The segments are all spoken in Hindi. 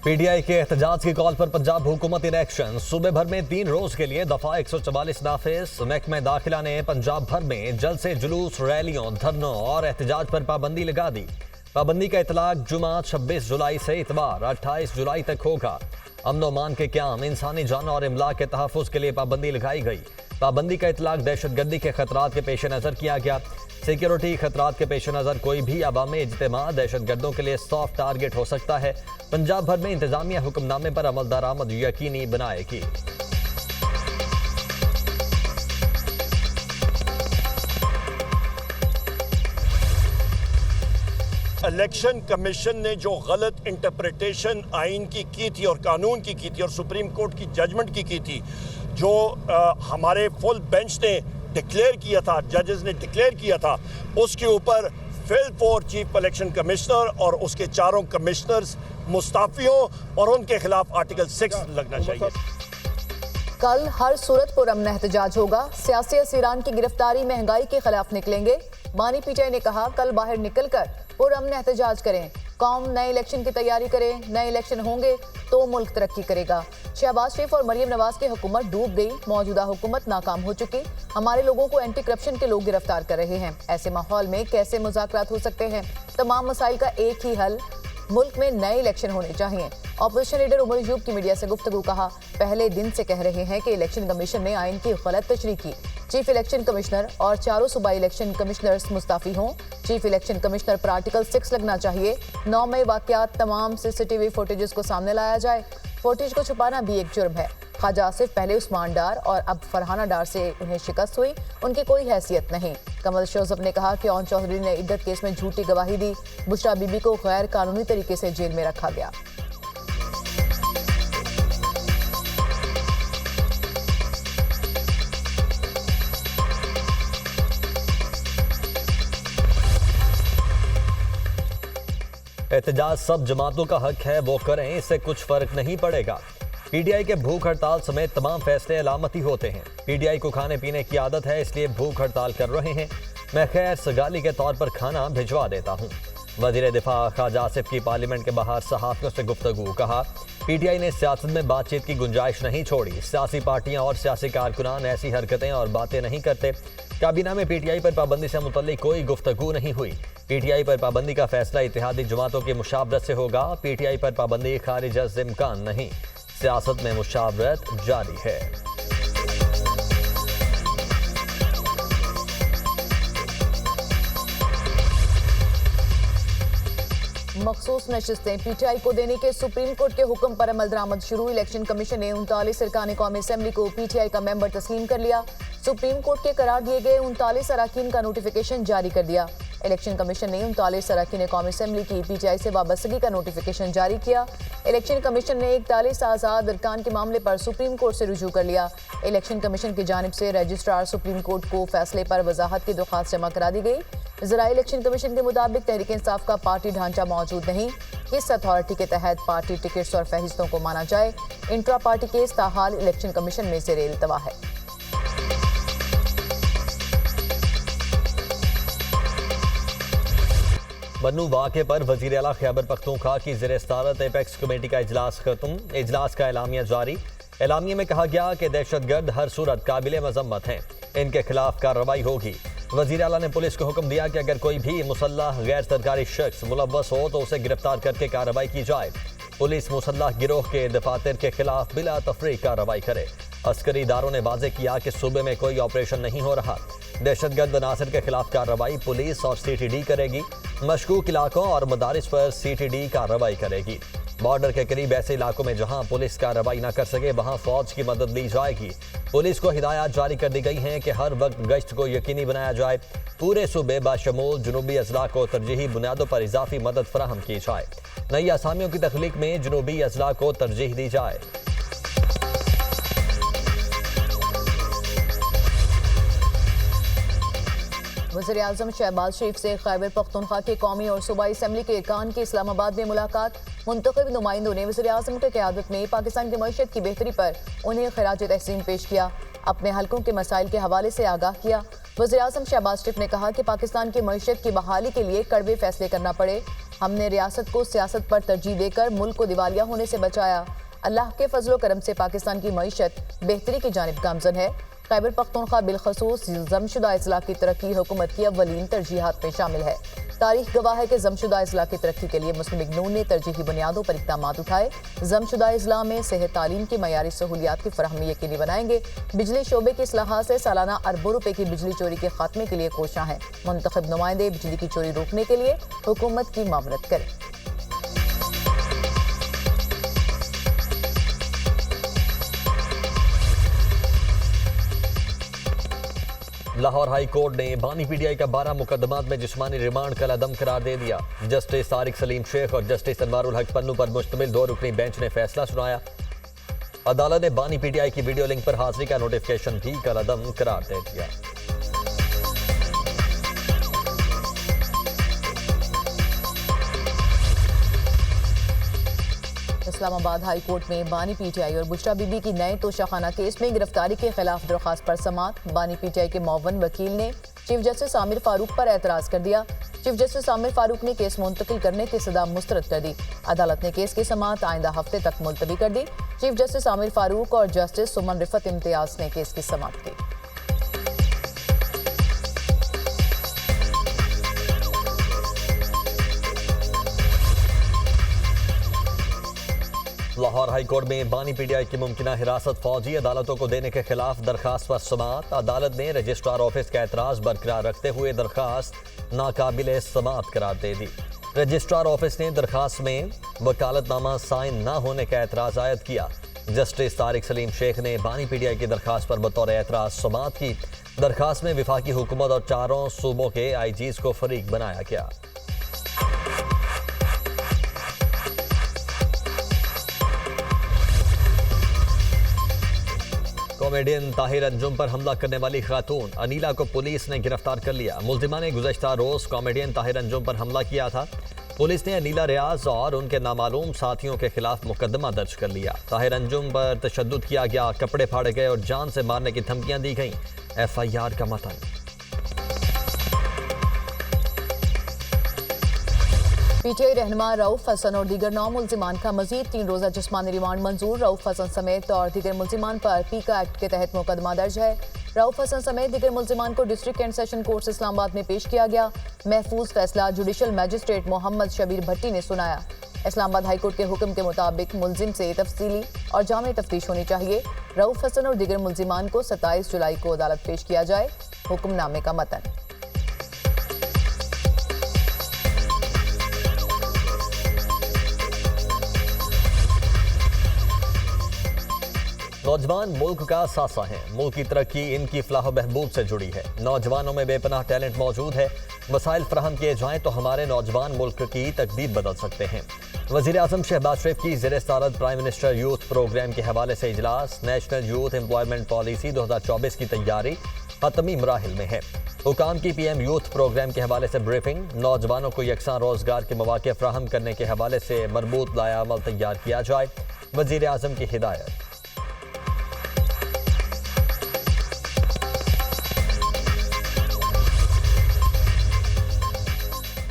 पीटीआई के एहतजाज की कॉल पर पंजाब हुकूमत इन एक्शन। सूबे भर में 3 रोज के लिए दफा 144 नाफिज। महकमा दाखिला ने पंजाब भर में जल्द से जुलूस, रैलियों, धरनों और एहतजाज पर पाबंदी लगा दी। पाबंदी का इतलाक जुमा 26 जुलाई से इतवार 28 जुलाई तक होगा। अमन मान के क्याम, इंसानी जान और इमलाक के तहफ़्फ़ुज़ के लिए पाबंदी लगाई गई। पाबंदी का इतलाक दहशतगर्दी के खतरात के पेश नज़र किया गया। सिक्योरिटी खतरात के पेश नज़र कोई भी अवामी इज्तिमा दहशतगर्दों के लिए सॉफ्ट टारगेट हो सकता है। पंजाब भर में इंतजामिया हुक्मनामे पर अमल दरामद यकीनी बनाएगी। इलेक्शन कमीशन ने जो गलत इंटरप्रिटेशन आइन की थी और कानून की थी और सुप्रीम कोर्ट की जजमेंट की थी, जो हमारे फुल बेंच ने डिक्लेयर किया था, जजेस ने डिक्लेयर किया था, उसके ऊपर fail for chief election commissioner और उसके 4 कमिश्नर्स मुस्ताफियों और उनके खिलाफ आर्टिकल 6 लगना चाहिए। कल हर सूरत पुरअमन एहतजाज होगा। सियासी असीरान की गिरफ्तारी, महंगाई के खिलाफ निकलेंगे। बानी पीटीआई ने कहा, कल बाहर निकलकर पुरअमन एहतजाज करें। कौम नए इलेक्शन की तैयारी करे, नए इलेक्शन होंगे तो मुल्क तरक्की करेगा। शहबाज शरीफ और मरियम नवाज की हुकूमत डूब गई, मौजूदा हुकूमत नाकाम हो चुकी। हमारे लोगों को एंटी करप्शन के लोग गिरफ्तार कर रहे हैं। ऐसे माहौल में कैसे मुज़ाकरात हो सकते हैं? तमाम मसाइल का एक ही हल, मुल्क में नए इलेक्शन होने चाहिए। ऑपोजिशन लीडर उमर अयूब की मीडिया से गुफ्तगू, कहा, पहले दिन से कह रहे हैं कि इलेक्शन कमीशन ने आइन की गलत तशरीह की। चीफ इलेक्शन कमिश्नर और 4 सूबाई इलेक्शन कमिश्नर्स मुस्ताफी हों। चीफ इलेक्शन कमिश्नर पर आर्टिकल 6 लगना चाहिए। 9 मई वाकयात तमाम सीसीटीवी फुटेजेस को सामने लाया जाए। फुटेज को छुपाना भी एक जुर्म है। ख्वाजा आसिफ पहले उस्मान डार और अब फरहाना डार से उन्हें शिकस्त हुई, उनकी कोई हैसियत नहीं। कमल शोजब ने कहा कि ओन चौधरी ने इद्दत केस में झूठी गवाही दी। बुशरा बीबी को गैर कानूनी तरीके से जेल में रखा गया। एहतजाज सब जमातों का हक है, वो करें, इससे कुछ फर्क नहीं पड़ेगा। पीटीआई के भूख हड़ताल समेत तमाम फैसले अलामती होते हैं। पीटीआई को खाने पीने की आदत है, इसलिए भूख हड़ताल कर रहे हैं। मैं खैर सगाली के तौर पर खाना भिजवा देता हूँ। वजीर दिफा ख्वाजा आसिफ की पार्लियामेंट के बाहर सहाफियों से गुफ्तगू, कहा, पीटीआई ने सियासत में बातचीत की गुंजाइश नहीं छोड़ी। सियासी पार्टियां और सियासी कारकुनान ऐसी हरकतें और बातें नहीं करते। काबीना में पीटीआई पर पाबंदी से मुतल्लिक कोई गुफ्तगू नहीं हुई। पीटीआई पर पाबंदी का फैसला इत्तेहादी जमातों की मुशावरत से होगा। पीटीआई पर पाबंदी खारिज अज़ इम्कान नहीं, सियासत में मुशावरत जारी है। मखसूस नशिस्तें पीटीआई को देने के सुप्रीम कोर्ट के हुक्म पर अमल दरामद शुरू। इलेक्शन कमीशन ने 39 अरकान कौमी असम्बली को पीटीआई का मेंबर तस्लीम कर लिया। सुप्रीम कोर्ट के करार दिए गए 39 अरकान का नोटिफिकेशन जारी कर दिया। इलेक्शन कमीशन ने 39 अरकान कौमी असम्बली की पीटीआई से वाबस्तगी का नोटिफिकेशन जारी किया। इलेक्शन कमीशन ने 41 आज़ाद अरकान के मामले पर सुप्रीम कोर्ट से रुजू कर लिया। इलेक्शन कमीशन की जानिब से रजिस्ट्रार सुप्रीम कोर्ट को फैसले पर वजाहत की दरख्वास्त जमा करा दी गई। ज़राई इलेक्शन कमीशन के मुताबिक तहरीक इंसाफ का पार्टी ढांचा मौजूद नहीं। किस अथॉरिटी के तहत पार्टी टिकट्स और फहरिस्तों को माना जाए? इंट्रा पार्टी केस ताहाल इलेक्शन कमीशन में से रेलतवा है। बन्नू वाक़े पर वज़ीर आला खैबर पख्तूनख्वा की ज़ेर सदारत एपेक्स कमेटी का इजलास खत्म। इजलास का एलामिया जारी। एलामिया में कहा गया कि दहशतगर्द हर सूरत काबिल मजम्मत हैं, इनके खिलाफ कार्रवाई होगी। वज़ीर आला ने पुलिस को हुक्म दिया कि अगर कोई भी मुसल्लह गैर सरकारी शख्स मुलव्वस हो तो उसे गिरफ्तार करके कार्रवाई की जाए। पुलिस मुसल्लह गिरोह के दफातर के खिलाफ बिला तफरीक कार्रवाई करे। अस्करी इदारों ने वाज़े किया कि सूबे में कोई ऑपरेशन नहीं हो रहा। दहशतगर्द अनासर के खिलाफ कार्रवाई पुलिस और सीटीडी करेगी। मशकूक इलाकों और मदारिस पर सीटीडी कार्रवाई करेगी। बॉर्डर के करीब ऐसे इलाकों में जहां पुलिस कार्रवाई न कर सके वहां फौज की मदद ली जाएगी। पुलिस को हिदायत जारी कर दी गई हैं कि हर वक्त गश्त को यकीनी बनाया जाए। पूरे सूबे बाशमूल जुनूबी अजला को तरजीही बुनियादों पर इजाफी मदद फराहम की जाए। नई आसामियों की तख्लीक में जुनूबी अजला को तरजीह दी जाए। वज़ीर-ए-आज़म शहबाज शरीफ से खैबर पख्तूनख्वा के कौमी और सूबाई असम्बली के अरकान की इस्लामाबाद में मुलाकात। मुंतखब नुमाइंदों ने वज़ीर-ए-आज़म की क़यादत में पाकिस्तान की मईशत की बेहतरी पर उन्हें खराज तहसीन पेश किया। अपने हलकों के मसाइल के हवाले से आगाह किया। वज़ीर-ए-आज़म शहबाज शरीफ ने कहा कि पाकिस्तान की मईशत की बहाली के लिए कड़वे फैसले करना पड़े। हमने रियासत को सियासत पर तरजीह देकर मुल्क को दिवालिया होने से बचाया। अल्लाह के फजलो करम से पाकिस्तान की मईशत बेहतरी की जानिब गामजन है। खैबर पख्तूनख्वा बिलखसूस जमशुदा अजला की तरक्की हुकूमत की अव्वलीन तरजीहात में शामिल है। तारीख गवाह है कि जमशुदा अजला की तरक्की के लिए मुस्लिम लीग नून ने तरजीही बुनियादों पर इक़दाम उठाए। जमशुदा अजला में सेहत तालीम की मयारी सहूलियात की फराहमी यकीनी बनाएंगे। बिजली शोबे की इस्लाहात से सालाना अरबों रुपए की बिजली चोरी के खात्मे के लिए कोशां हैं। मुंतखब नुमाइंदे बिजली की चोरी रोकने के लिए हुकूमत की मामलत करें। लाहौर हाई कोर्ट ने बानी पीटीआई का 12 मुकदमात में जिस्मानी रिमांड कल अदम करार दे दिया। जस्टिस तारिक सलीम शेख और जस्टिस अनवारुल हक पन्नू पर मुश्तमिल 2 रुकनी बेंच ने फैसला सुनाया। अदालत ने बानी पीटीआई की वीडियो लिंक पर हाजिरी का नोटिफिकेशन भी कल अदम करार दे दिया। इस्लामाबाद हाई कोर्ट में बानी पीटीआई और बुशरा बीबी की नए तोशाखाना केस में गिरफ्तारी के खिलाफ दरख्वास्त पर समाअत। बानी पीटीआई के मौवन वकील ने चीफ जस्टिस आमिर फारूक पर एतराज कर दिया। चीफ जस्टिस आमिर फारूक ने केस मुंतकिल करने की सदा मुस्तरद कर दी। अदालत ने केस की समाअत आइंदा हफ्ते तक मुलतवी कर दी। चीफ जस्टिस आमिर फारूक और जस्टिस सुमन रिफत इम्तियाज ने केस की समाअत की। लाहौर हाई कोर्ट में बानी पीटीआई की मुमकिना हिरासत फौजी अदालतों को देने के खिलाफ दरखास्त पर समाअत। अदालत ने रजिस्ट्रार ऑफिस का एतराज बरकरार रखते हुए दरखास्त नाकाबिल समाअत करार दे दी। रजिस्ट्रार ऑफिस ने दरखास्त में वकालतनामा साइन न होने का एतराज आयद किया। जस्टिस तारिक सलीम शेख ने बानी पीटीआई की दरखास्त पर बतौर एतराज समाअत की। दरखास्त में विफाकी हुकूमत और 4 सूबों के आईजीज को फरीक बनाया गया। कॉमेडियन ताहिर अंजुम पर हमला करने वाली खातून अनीला को पुलिस ने गिरफ्तार कर लिया। मुल्जिमा ने गुज़श्ता रोज कॉमेडियन ताहिर अंजुम पर हमला किया था। पुलिस ने अनीला रियाज और उनके नामालूम साथियों के खिलाफ मुकदमा दर्ज कर लिया। ताहिर अंजुम पर तशद्दुद किया गया, कपड़े फाड़े गए और जान से मारने की धमकियां दी गईं। FIR का मतन। पीटीआई रहनुमा रऊफ हसन और दीगर 9 मुल्जिमान का मजीद 3 रोजा जिस्मानी रिमांड मंजूर। रऊफ हसन समेत और दीगर मुल्जिमान पर पीका एक्ट के तहत मुकदमा दर्ज है। रऊफ हसन समेत दीगर मुल्जिमान को district and session court Islamabad में पेश किया गया। महफूज फैसला जुडिशल मैजिस्ट्रेट मोहम्मद शबीर भट्टी ने सुनाया। इस्लामाबाद हाईकोर्ट के हुक्म के मुताबिक मुल्जिम से तफसीली और जामे तफ्तीश होनी चाहिए। रऊफ हसन और दीगर मुल्जिमान को 27 जुलाई को अदालत पेश किया जाए। हुक्मनामे का मतन। 'नौजवान मुल्क का सासा हैं। मुल्क की तरक्की इनकी फलाह बहबूद से जुड़ी है। नौजवानों में बेपनाह टैलेंट मौजूद है। वसाइल फराहम किए जाएं तो हमारे नौजवान मुल्क की तकदीर बदल सकते हैं। वज़ीर आज़म शहबाज शरीफ की ज़ेर सदारत प्राइम मिनिस्टर यूथ प्रोग्राम के हवाले से इजलास। नेशनल यूथ एम्प्लॉयमेंट पॉलिसी 2024 की तैयारी हतमी मराहिल में है। हुकाम की PM यूथ प्रोग्राम के हवाले से ब्रीफिंग। नौजवानों को यकसां रोजगार के मौके फराहम करने के हवाले से मरबूत लायामल तैयार किया जाए। वज़ीर आज़म की हिदायत।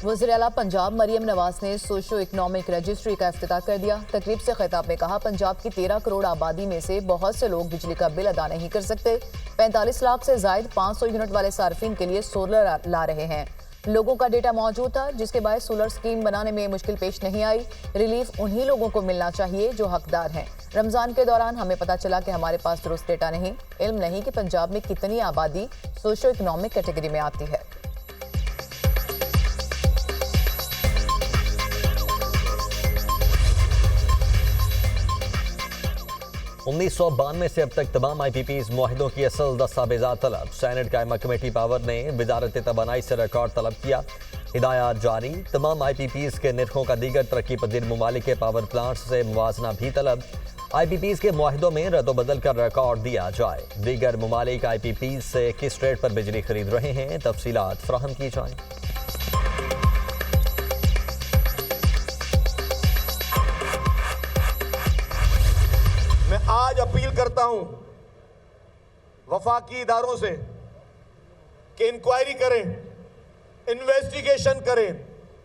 वज़ीर आला पंजाब मरियम नवाज ने सोशो इकनॉमिक रजिस्ट्री का इफ्तिताह कर दिया। तकरीब से खिताब में कहा, पंजाब की 13 करोड़ आबादी में से बहुत से लोग बिजली का बिल अदा नहीं कर सकते। 45 लाख से जायद 500 यूनिट वाले सार्फिन के लिए सोलर ला रहे हैं। लोगों का डेटा मौजूद था, जिसके बाद सोलर स्कीम बनाने में मुश्किल पेश नहीं आई। रिलीफ उन्हीं लोगों को मिलना चाहिए जो हकदार हैं। रमजान के दौरान हमें पता चला कि हमारे पास दुरुस्त डेटा नहीं, इल्म नहीं कि पंजाब में कितनी आबादी सोशो इकनॉमिक कैटेगरी में आती है। 1992 से अब तक तमाम IPPs मुआहिदों की असल दस्तावेजात तलब। सेनेट कायमा कमेटी पावर ने वजारत तवानाई से रिकॉर्ड तलब किया। हिदायत जारी। तमाम IPPs के निर्खों का दीगर तरक्की पजीर ममालिक के पावर प्लांट्स से मुवाजना भी तलब। IPPs के मुआहिदों में रद्दोबदल कर रिकॉर्ड दिया जाए। दीगर ममालिक IPPs से किस रेट पर बिजली खरीद रहे हैं, तफसीलात फराहम की जाएं। मैं आज अपील करता हूं वफाकी इदारों से कि इंक्वायरी करें, इन्वेस्टिगेशन करें,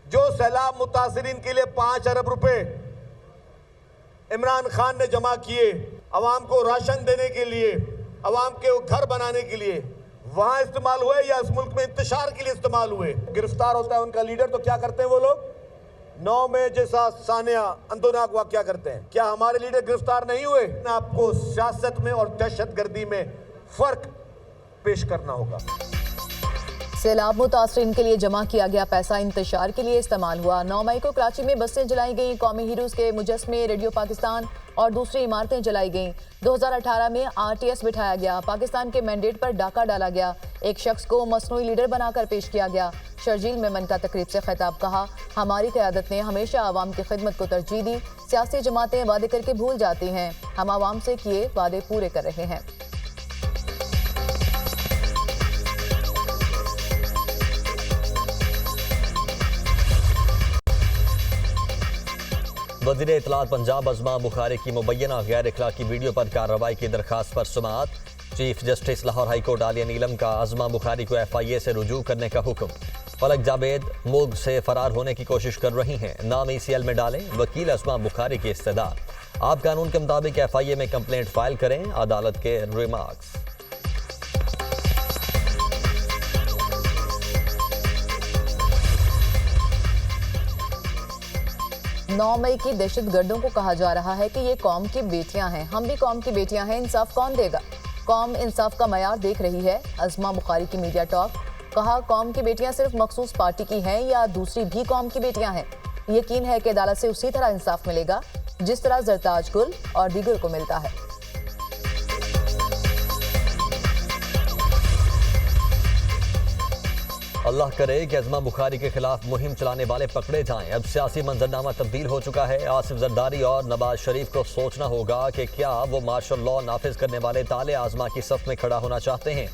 जो सैलाब मुतासिरीन के लिए 5 अरब रुपए इमरान खान ने जमा किए अवाम को राशन देने के लिए, अवाम के घर बनाने के लिए, वहां इस्तेमाल हुए या इस मुल्क में इंतशार के लिए इस्तेमाल हुए। गिरफ्तार होता है उनका लीडर तो क्या करते हैं वो लोग? 9 मई जैसा सानिया अंदोनाक वाकया करते हैं। क्या हमारे लीडर गिरफ्तार नहीं हुए? आपको सियासत में और दहशतगर्दी में फर्क पेश करना होगा। सैलाब मुतासरीन के लिए जमा किया गया पैसा इंतशार के लिए इस्तेमाल हुआ। 9 मई को कराची में बसें जलाई गईं, कौमी हीरोज के मुजस्मे, रेडियो पाकिस्तान और दूसरी इमारतें जलाई गईं। 2018 में RTS बिठाया गया, पाकिस्तान के मैंडेट पर डाका डाला गया, एक शख्स को मसनूई लीडर बनाकर पेश किया गया। शर्जील मेमन का तकरीब से खिताब कहा, हमारी क़यादत ने हमेशा आवाम की खिदमत को तरजीह दी। सियासी जमातें वादे करके भूल जाती हैं, हम आवाम से किए वादे पूरे कर रहे हैं। वज़ीर इत्तलात पंजाब अज़मा बुखारी की मुबैना गैर इखलाकी वीडियो पर कार्रवाई की दरखास्त पर समाअत। Chief justice Lahore high court Aalia Neelum का अज़मा बुखारी को FIA से रुजू करने का हुक्म। फलक जावेद मुल्क से फरार होने की कोशिश कर रही हैं, नाम ECL में डालें, वकील अज़मा बुखारी की इस्तदा। आप कानून के मुताबिक FIA में कंप्लेंट फाइल करें, अदालत के रिमार्क्स। 9 मई की दहशतगर्दों को कहा जा रहा है कि ये कौम की बेटियां हैं, हम भी कौम की बेटियां हैं, इंसाफ कौन देगा? कौम इंसाफ का मयार देख रही है। अज़मा बुखारी की मीडिया टॉक, कहा कौम की बेटियां सिर्फ मखसूस पार्टी की हैं या दूसरी भी कौम की बेटियां हैं? यकीन है कि अदालत से उसी तरह इंसाफ मिलेगा जिस तरह जरताज गुल और दीगर को मिलता है। अल्लाह करे कि अज़मा बुखारी के खिलाफ मुहिम चलाने वाले पकड़े जाएं। अब सियासी मंजरनामा तब्दील हो चुका है। आसिफ जरदारी और नवाज शरीफ को सोचना होगा कि क्या वो मार्शल लॉ नाफिज करने वाले ताले आज़मा की सफ में खड़ा होना चाहते हैं।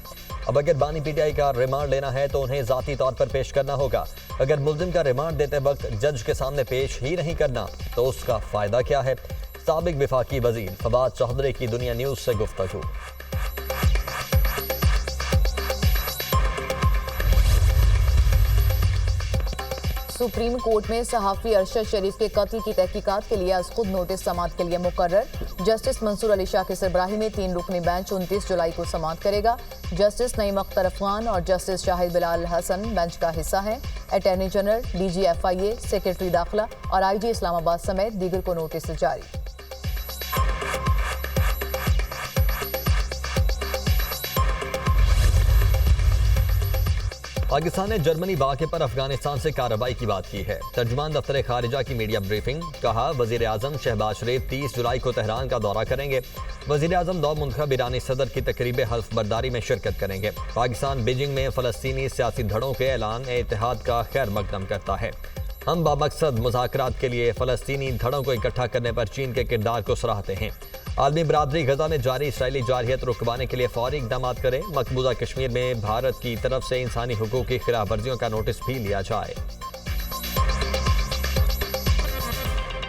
अब अगर बानी PTI का रिमांड लेना है तो उन्हें ज़ाती तौर पर पेश करना होगा। अगर मुल्जिम का रिमांड देते वक्त जज के सामने पेश ही नहीं करना तो उसका फ़ायदा क्या है? साबिक वफाकी वज़ीर फवाद चौधरी की दुनिया न्यूज़ से गुफ्तगू। सुप्रीम कोर्ट में सहाफ़ी अरशद शरीफ के कत्ल की तहकीकात के लिए आज खुद नोटिस समाअत के लिए मुकर्रर। जस्टिस मंसूर अली शाह की सरबराही में 3 रुकनी बेंच 29 जुलाई को समाअत करेगा। जस्टिस नईम अख्तर अफगान और जस्टिस शाहिद बिलाल हसन बेंच का हिस्सा हैं। Attorney general, DG FIA, secretary दाखिला और IG इस्लामाबाद समेत दीगर को नोटिस जारी। पाकिस्तान ने जर्मनी वाक़े पर अफगानिस्तान से कार्रवाई की बात की है। तर्जुमान दफ्तर खारिजा की मीडिया ब्रीफिंग, कहा वज़ीर आज़म शहबाज शरीफ 30 जुलाई को तेहरान का दौरा करेंगे। वज़ीर आज़म नौ मुंतखब ईरानी सदर की तकरीब हल्फ बर्दारी में शिरकत करेंगे। पाकिस्तान बीजिंग में फ़लस्तीनी सियासी धड़ों के ऐलान इत्तेहाद का खैर मकदम करता है। हम बामकसद मुज़ाकरात के लिए फ़लस्तीनी धड़ों को इकट्ठा करने पर चीन के किरदार को सराहते हैं। आलमी बरादरी गजा में जारी इसराइली जारहियत रुकवाने के लिए फौरी इक़दाम करें। मकबूजा कश्मीर में भारत की तरफ से इंसानी हुकूक़ की खिलाफ वर्जियों का नोटिस भी लिया जाए।